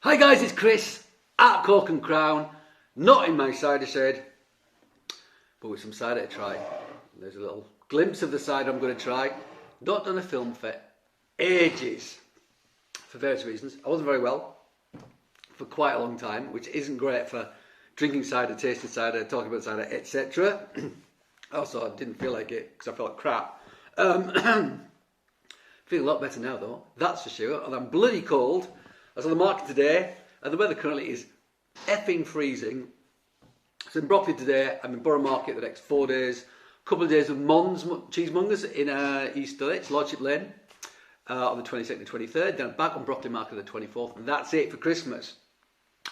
Hi guys, it's Chris at Cork and Crown, not in my cider shed, but with some cider to try. There's a little glimpse of the cider I'm going to try. Not done a film for ages, for various reasons. I wasn't very well for quite a long time, which isn't great for drinking cider, tasting cider, talking about cider, etc. Also, I didn't feel like it because I felt like crap. Feel a lot better now though, that's for sure. And I'm bloody cold. I was on the market today, and the weather currently is effing freezing. So in Broccoli today, I'm in Borough Market the next 4 days. A couple of days with Mons Cheesemongers in East Dulwich, Lordship Lane, on the 22nd and 23rd. Then back on Broccoli Market the 24th, and that's it for Christmas.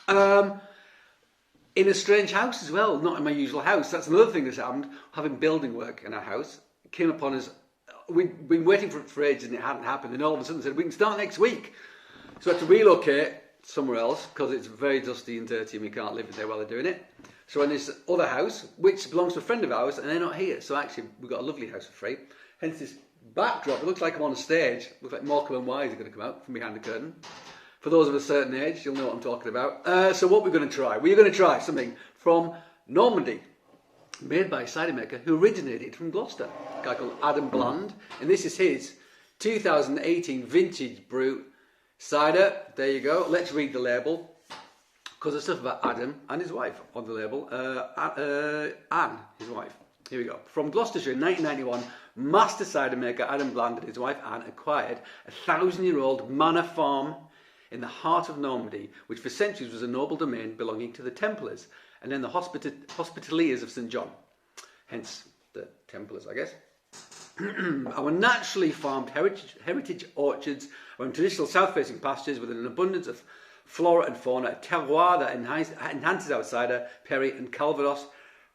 In a strange house as well, not in my usual house. That's another thing that's happened. Having building work in our house, it came upon us. We'd been waiting for it for ages and it hadn't happened, and all of a sudden said, we can start next week. So I had to relocate somewhere else because it's very dusty and dirty and we can't live in there while they're doing it. So in this other house, which belongs to a friend of ours, and they're not here. So actually, we've got a lovely house for free. Hence this backdrop. It looks like I'm on a stage. It looks like Morecambe and Wise are going to come out from behind the curtain. For those of a certain age, you'll know what I'm talking about. So what we're going to try? We're going to try something from Normandy, made by a cider maker who originated from Gloucester, a guy called Adam Bland. And this is his 2018 vintage Brut cider. There you go. Let's read the label, because there's stuff about Adam and his wife on the label. Anne, his wife. Here we go. From Gloucestershire in 1991, master cider maker Adam Bland and his wife Anne acquired a 1,000-year-old manor farm in the heart of Normandy, which for centuries was a noble domain belonging to the Templars and then the Hospitallers of St. John. Hence the Templars, I guess. Our naturally farmed heritage orchards are in traditional south-facing pastures with an abundance of flora and fauna, a terroir that enhances our cider, perry and calvados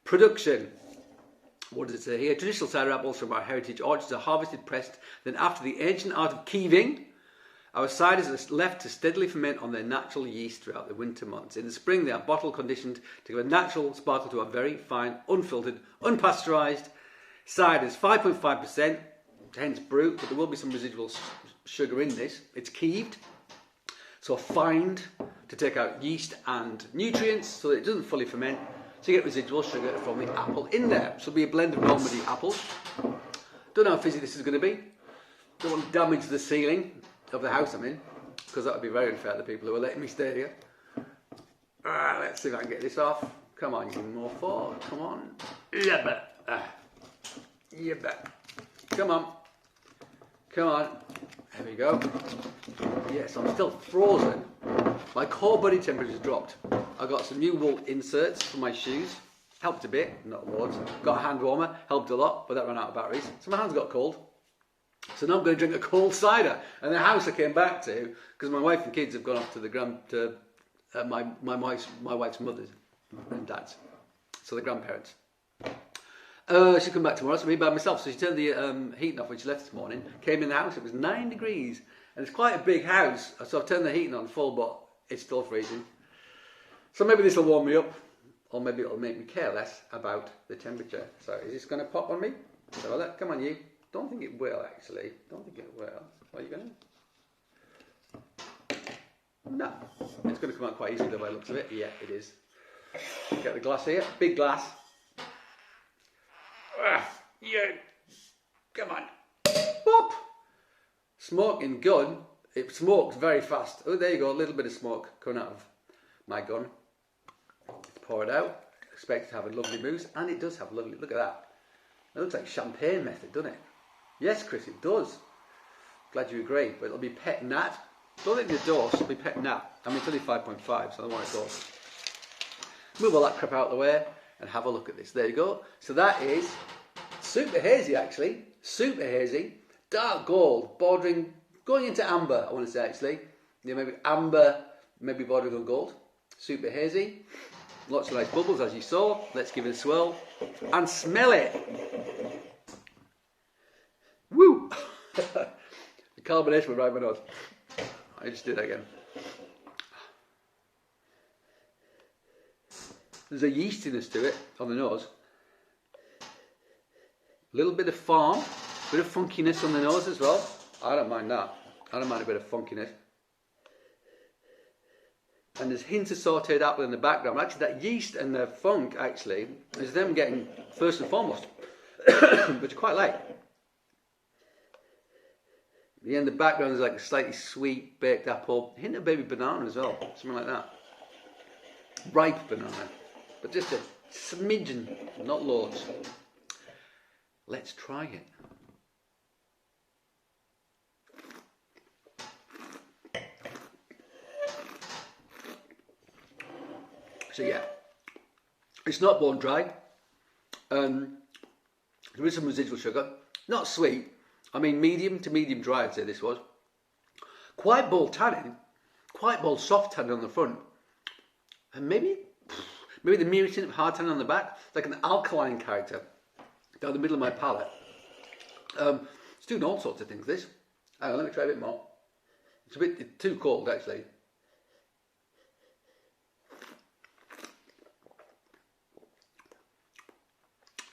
production. What does it say here? Traditional cider apples from our heritage orchards are harvested, pressed, then after the ancient art of keeving, our ciders are left to steadily ferment on their natural yeast throughout the winter months. In the spring, they are bottle conditioned to give a natural sparkle to our very fine, unfiltered, unpasteurised ciders. 5.5%, hence Brut, but there will be some residual sugar in this. It's keeved, so fined to take out yeast and nutrients so that it doesn't fully ferment. So you get residual sugar from the apple in there. So it'll be a blend of Normandy apples. Don't know how fizzy this is going to be. Don't want to damage the ceiling of the house I'm in, because that would be very unfair to the people who are letting me stay here. Let's see if I can get this off. Come on, you more forward. Come on. Yeah, but. Yeah, but. Come on. Come on. There we go. Yes, I'm still frozen. My core body temperature's dropped. I got some new wool inserts for my shoes. Helped a bit, not loads. Got a hand warmer, helped a lot, but that ran out of batteries. So my hands got cold. So now I'm going to drink a cold cider. And the house I came back to, because my wife and kids have gone off to my wife's mother's and dad's. So the grandparents. She'll come back tomorrow, so me by myself. So she turned the heating off when she left this morning. Came in the house, it was 9 degrees. And it's quite a big house. So I've turned the heating on full, but it's still freezing. So maybe this will warm me up, or maybe it'll make me care less about the temperature. So is this going to pop on me? So come on, you. Don't think it will, actually. Don't think it will. Are you going to? No. It's going to come out quite easily the way it looks of it. Yeah, it is. Get the glass here. Big glass. Yeah. Come on. Whoop. Smoking gun. It smokes very fast. Oh, there you go. A little bit of smoke coming out of my gun. Let's pour it out. Expect it to have a lovely mousse. And it does have a lovely... Look at that. It looks like champagne method, doesn't it? Yes, Chris, it does. Glad you agree. But it'll be pet nat. Don't think the dose will be pet nat. I mean, it's only 5.5, so I don't want it dose. Move all that crap out of the way and have a look at this. There you go. So that is super hazy, actually. Super hazy. Dark gold, bordering, going into amber, I want to say, actually. Yeah, maybe amber, maybe bordering on gold. Super hazy. Lots of nice bubbles, as you saw. Let's give it a swirl and smell it. Woo! The carbonation went right in my nose. I just did that again. There's a yeastiness to it on the nose. A little bit of farm, a bit of funkiness on the nose as well. I don't mind that. I don't mind a bit of funkiness. and there's hints of sautéed apple in the background. Actually, that yeast and the funk actually is them getting first and foremost, which I quite like. Yeah, in the background is like a slightly sweet baked apple, hint of baby banana as well, something like that. Ripe banana, but just a smidgen, not loads. Let's try it. So yeah, it's not bone dry. There is some residual sugar, not sweet. I mean, medium to medium dry, I'd say this was. Quite bold tannin, quite bold soft tannin on the front, and maybe the mutant of hard tannin on the back, like an alkaline character down the middle of my palate. It's doing all sorts of things, this. Hang on, let me try a bit more. It's a bit too cold, actually.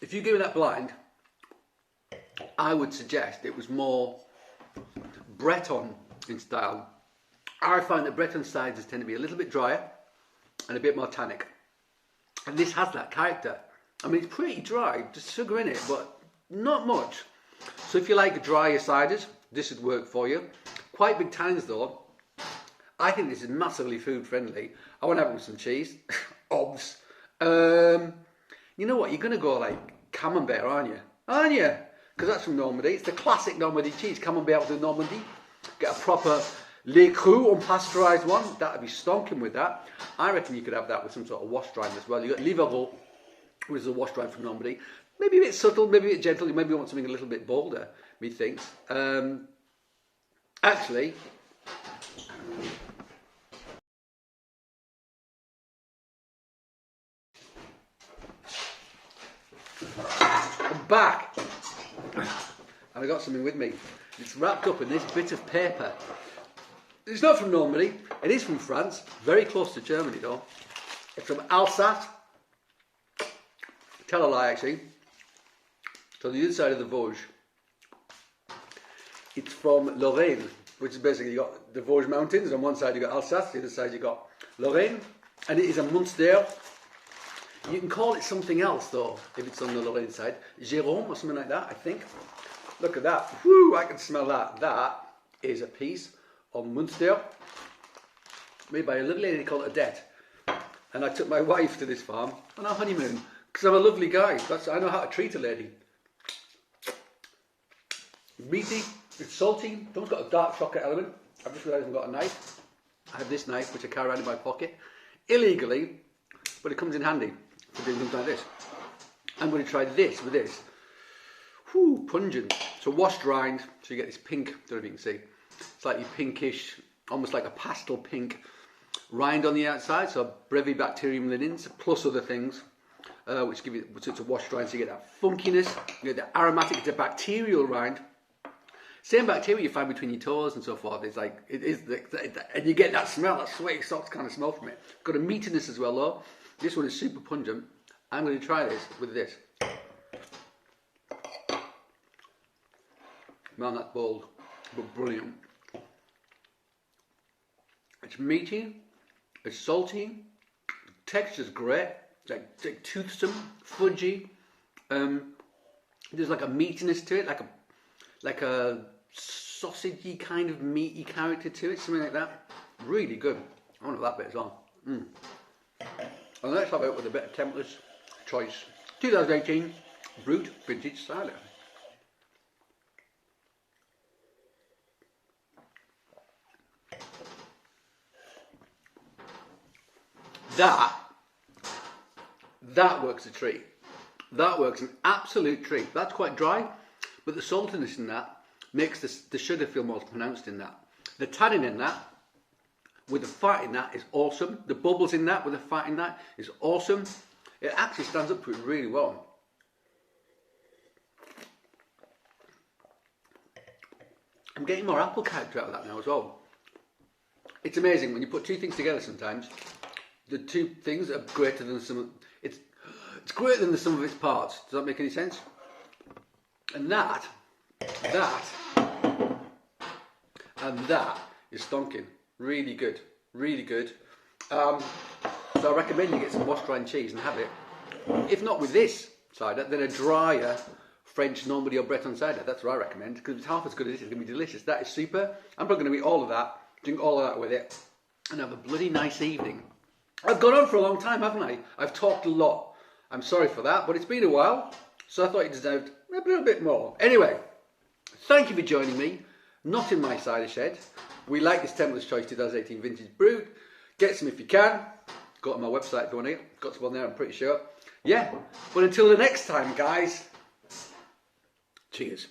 If you give me that blind, I would suggest it was more Breton in style. I find that Breton ciders tend to be a little bit drier and a bit more tannic. And this has that character. I mean, it's pretty dry, just sugar in it, but not much. So if you like drier ciders, this would work for you. Quite big tannins though. I think this is massively food friendly. I want to have it with some cheese. Obs. You know what? You're going to go like camembert, aren't you? Aren't you? Because that's from Normandy. It's the classic Normandy cheese. Camembert out of Normandy. Get a proper lait cru, unpasteurised one. That'd be stonking with that. I reckon you could have that with some sort of wash rind as well. You got Livarot, which is a wash rind from Normandy. Maybe a bit subtle, maybe a bit gentle. You maybe want something a little bit bolder, methinks. Actually, I'm back, and I got something with me. It's wrapped up in this bit of paper. It's not from Normandy. It is from France, very close to Germany though. It's from Alsace. Tell a lie, actually. It's on the other side of the Vosges. It's from Lorraine, which is basically you got the Vosges Mountains. On one side you got Alsace, the other side you got Lorraine, and it is a Munster. You can call it something else though, if it's on the Lorraine side. Jérôme or something like that, I think. Look at that. Whoo, I can smell that. That is a piece of Munster made by a little lady called Odette. And I took my wife to this farm on our honeymoon because I'm a lovely guy. I know how to treat a lady. Meaty, it's salty, it's got a dark chocolate element. I've just realised I've got a knife. I have this knife which I carry around in my pocket illegally, but it comes in handy for doing things like this. I'm going to try this with this. Whew, pungent. So washed rind, so you get this pink, don't know if you can see, slightly pinkish, almost like a pastel pink rind on the outside, so Brevibacterium linens, plus other things, which give it, so it's a washed rind, so you get that funkiness, you get the aromatic, it's a bacterial rind. Same bacteria you find between your toes and so forth. It's like, it is, and you get that smell, that sweaty socks kind of smell from it. It's got a meatiness as well though. This one is super pungent. I'm going to try this with this. Man, that's bold, but brilliant. It's meaty, it's salty, the texture's great, it's like toothsome, fudgy. There's like a meatiness to it, like a sausagey kind of meaty character to it, something like that. Really good. I want that bit as well. And let's have it with a bit of Templar's Choice 2018 Brut Vintage Cider. That works a treat. That works an absolute treat. That's quite dry, but the saltiness in that makes the sugar feel more pronounced in that. The tannin in that, with the fat in that, is awesome. The bubbles in that, with the fat in that, is awesome. It actually stands up to it really well. I'm getting more apple character out of that now as well. It's amazing when you put two things together sometimes. The two things are greater than some. It's greater than the sum of its parts. Does that make any sense? And that is stonking. Really good, really good. So I recommend you get some washed rind cheese and have it. If not with this cider, then a drier French Normandy or Breton cider. That's what I recommend, because it's half as good as this. It's going to be delicious. That is super. I'm probably going to eat all of that, drink all of that with it, and have a bloody nice evening. I've gone on for a long time, haven't I? I've talked a lot. I'm sorry for that, but it's been a while, so I thought it deserved a little bit more. Anyway, thank you for joining me. Not in my cider shed. We like this Templar's Choice 2018 Vintage Brut. Get some if you can. Go to my website if you want to. Got some on there, I'm pretty sure. Yeah, but until the next time, guys, cheers.